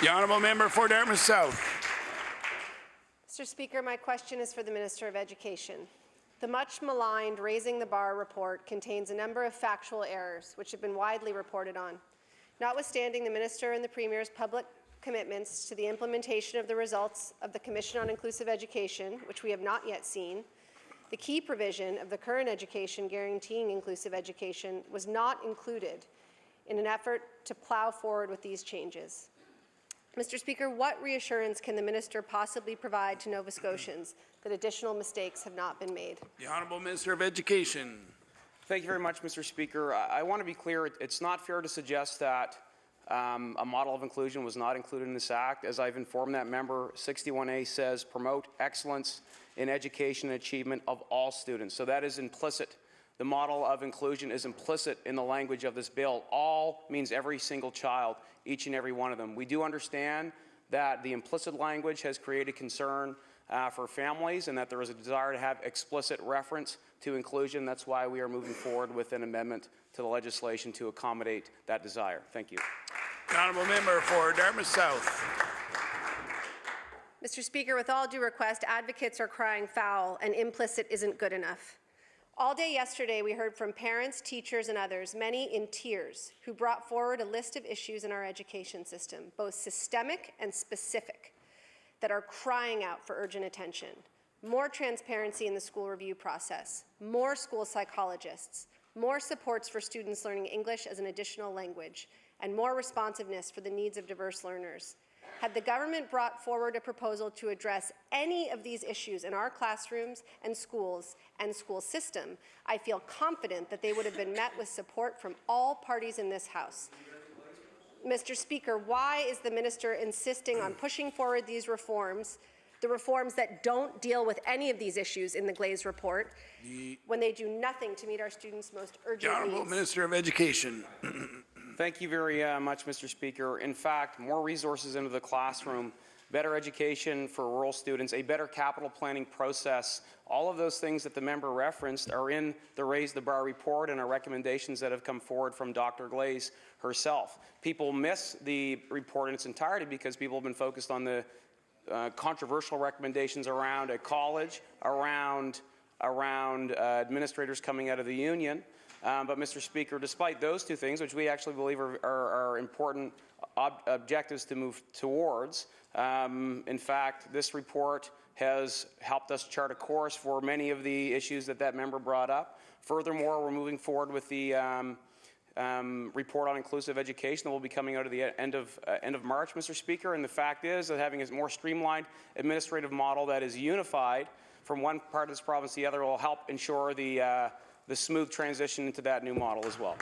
The honourable member for Dartmouth South. Mr. Speaker, my question is for the Minister of Education. The much maligned Raising the Bar report contains a number of factual errors which have been widely reported on. Notwithstanding the Minister and the Premier's public commitments to the implementation of the results of the Commission on Inclusive Education, which we have not yet seen, the key provision of the current education guaranteeing inclusive education was not included in an effort to plough forward with these changes. Mr. Speaker, what reassurance can the Minister possibly provide to Nova Scotians that additional mistakes have not been made? The Honourable Minister of Education. Thank you very much, Mr. Speaker. I want to be clear. It's not fair to suggest that a model of inclusion was not included in this Act. As I've informed that member, 61A says promote excellence in education and achievement of all students. So that is implicit. The model of inclusion is implicit in the language of this bill. All means every single child, each and every one of them. We do understand that the implicit language has created concern for families and that there is a desire to have explicit reference to inclusion. That's why we are moving forward with an amendment to the legislation to accommodate that desire. Thank you. The honourable member for Dartmouth South. Mr. Speaker, with all due request, advocates are crying foul and implicit isn't good enough. All day yesterday, we heard from parents, teachers, and others, many in tears, who brought forward a list of issues in our education system, both systemic and specific, that are crying out for urgent attention. More transparency in the school review process, more school psychologists, more supports for students learning English as an additional language, and more responsiveness for the needs of diverse learners. Had the government brought forward a proposal to address any of these issues in our classrooms and school system, I feel confident that they would have been met with support from all parties in this House. Mr. Speaker, why is the Minister insisting on pushing forward these reforms, the reforms that don't deal with any of these issues in the Glaze report, when they do nothing to meet our students' most urgent The Honourable needs? Minister of Education. Thank you very much, Mr. Speaker. In fact, more resources into the classroom, better education for rural students, a better capital planning process, all of those things that the member referenced are in the Raise the Bar report and are recommendations that have come forward from Dr. Glaze herself. People miss the report in its entirety because people have been focused on the controversial recommendations around a college, around administrators coming out of the union. But, Mr. Speaker, despite those two things, which we actually believe are important objectives to move towards, in fact, this report has helped us chart a course for many of the issues that member brought up. Furthermore, we're moving forward with the report on inclusive education that will be coming out at the end of March, Mr. Speaker. And the fact is that having a more streamlined administrative model that is unified from one part of this province to the other will help ensure the smooth transition into that new model as well.